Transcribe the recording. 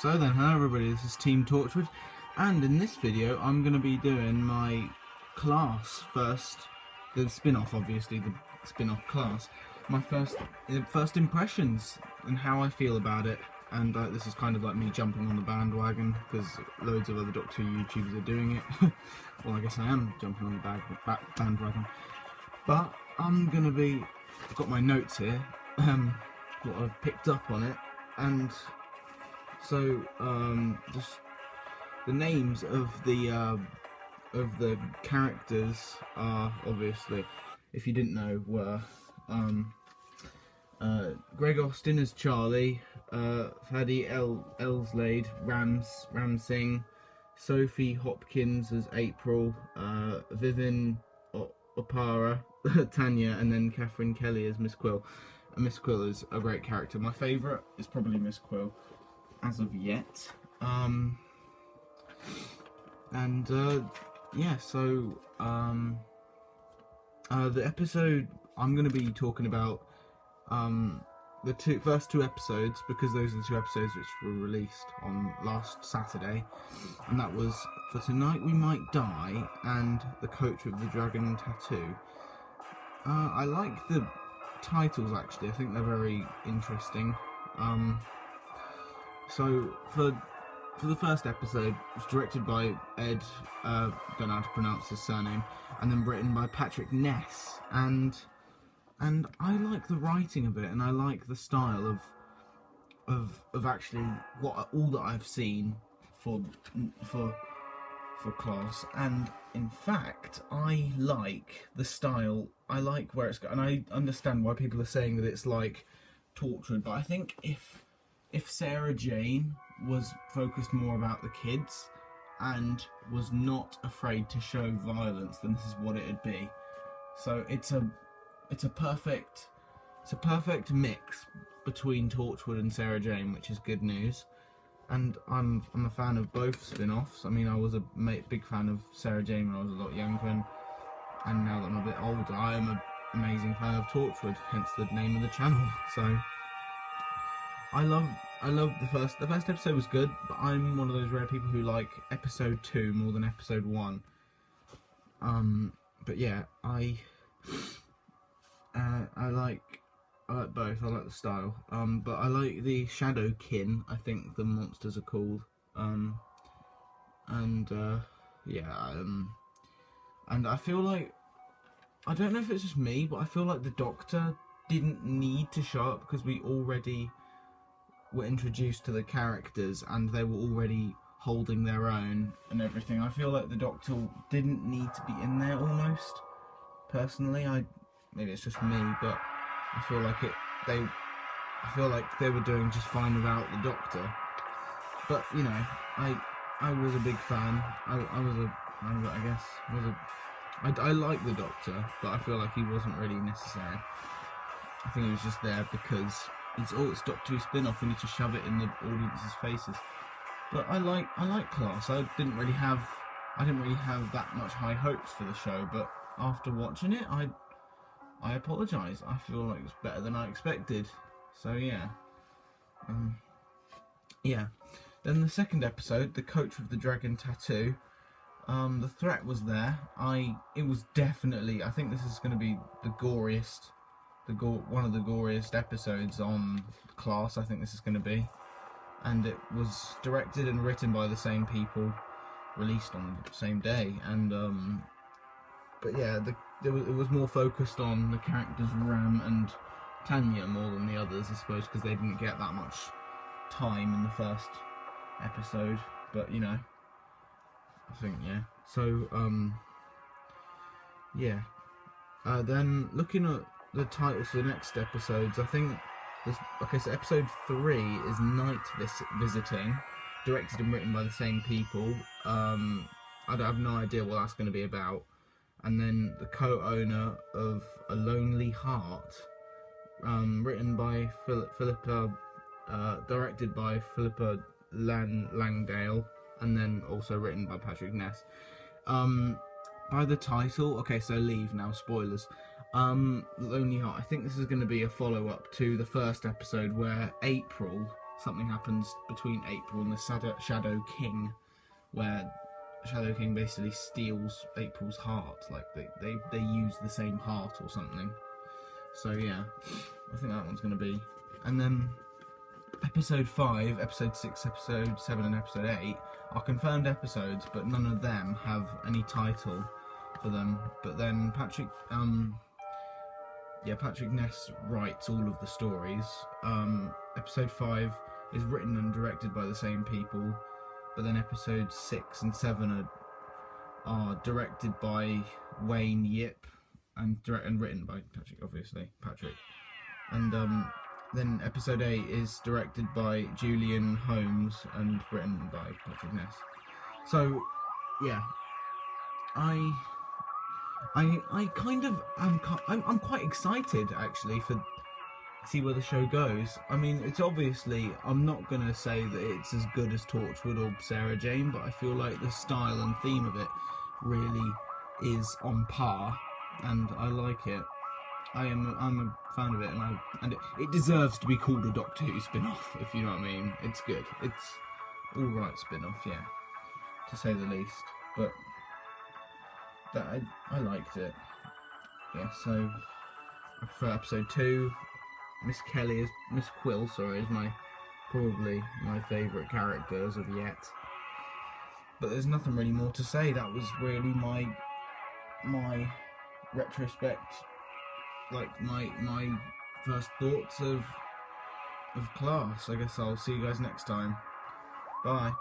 So then, hello everybody, this is Team Torchwood, and in this video I'm going to be doing my class first, the spin-off obviously, the spin-off class, my first impressions and how I feel about it, and this is kind of like me jumping on the bandwagon, because loads of other Doctor Who YouTubers are doing it. Well, I guess I am jumping on the bandwagon, but I've got my notes here, what I've picked up on it, and so, just the names of the characters are obviously, if you didn't know, were Greg Austin as Charlie, Fadi Elslade, Ramsing, Sophie Hopkins as April, Vivian Opara, Tanya, and then Catherine Kelly as Miss Quill. And Miss Quill is a great character. My favourite is probably Miss Quill, as of yet. Yeah, so the episode I'm going to be talking about the first two episodes, because those are the two episodes which were released on last Saturday, and that was For Tonight We Might Die and The Coach with the Dragon Tattoo. I like the titles, actually. I think they're very interesting. So for the first episode, it was directed by Ed, don't know how to pronounce his surname, and then written by Patrick Ness, and I like the writing of it, and I like the style of actually all that I've seen for class, and in fact I like the style. I like where it's going, and I understand why people are saying that it's like Torchwood, but I think if Sarah Jane was focused more about the kids and was not afraid to show violence, then this is what it'd be. So it's a perfect mix between Torchwood and Sarah Jane, which is good news. And I'm a fan of both spin-offs. I mean, I was a big fan of Sarah Jane when I was a lot younger, and now that I'm a bit older, I am an amazing fan of Torchwood, hence the name of the channel. So I love the first episode was good, but I'm one of those rare people who like episode 2 more than episode 1. But yeah, I like both. I like the style. But I like the Shadowkin, I think the monsters are called. Yeah, and I feel like, I don't know if it's just me, but I feel like the Doctor didn't need to show up, because we already were introduced to the characters and they were already holding their own and everything. I feel like the Doctor didn't need to be in there almost. Personally, maybe it's just me, but I feel like they were doing just fine without the Doctor. But you know, I was a big fan. I like the Doctor, but I feel like he wasn't really necessary. I think he was just there because it's Doctor Who spin-off. We need to shove it in the audience's faces. But I like class. I didn't really have that much high hopes for the show, but after watching it, I apologise. I feel like it's better than I expected. So yeah. Yeah. Then the second episode, The Coach with the Dragon Tattoo. The threat was there. It was definitely, I think this is going to be the goriest, one of the goriest episodes on class. I think this is going to be, and it was directed and written by the same people, released on the same day. And but yeah, it was more focused on the characters Ram and Tanya more than the others, I suppose, because they didn't get that much time in the first episode. But you know, I think, yeah. So yeah. Then looking at the titles for the next episodes, I think so episode 3 is Night Visiting, directed and written by the same people. I have no idea what that's going to be about. And then The Co-Owner of a Lonely Heart, written by Philippa, directed by Philippa Langdale, and then also written by Patrick Ness. By the title, okay, so leave now, spoilers. Lonely Heart, I think this is going to be a follow-up to the first episode where April something happens between April and the Shadow King, where Shadow King basically steals April's heart. Like they use the same heart or something. So yeah, I think that one's going to be. And then episode 5, episode 6, episode 7 and episode 8 are confirmed episodes, but none of them have any title for them. But then Patrick Ness writes all of the stories. Episode 5 is written and directed by the same people, but then episodes 6 and 7 are directed by Wayne Yip and written by Patrick. And then episode 8 is directed by Julian Holmes and written by Patrick Ness. So yeah, I kind of I'm quite excited actually for see where the show goes. I mean, it's obviously, I'm not gonna say that it's as good as Torchwood or Sarah Jane, but I feel like the style and theme of it really is on par, and I like it. I'm a fan of it, and it deserves to be called a Doctor Who spin-off, if you know what I mean. It's good. It's all right spin-off, yeah, to say the least. But that I liked it. Yeah, so I prefer episode 2. Miss Quill, is probably my favourite character as of yet. But there's nothing really more to say. That was really my retrospect, like my first thoughts of Class. I guess I'll see you guys next time. Bye.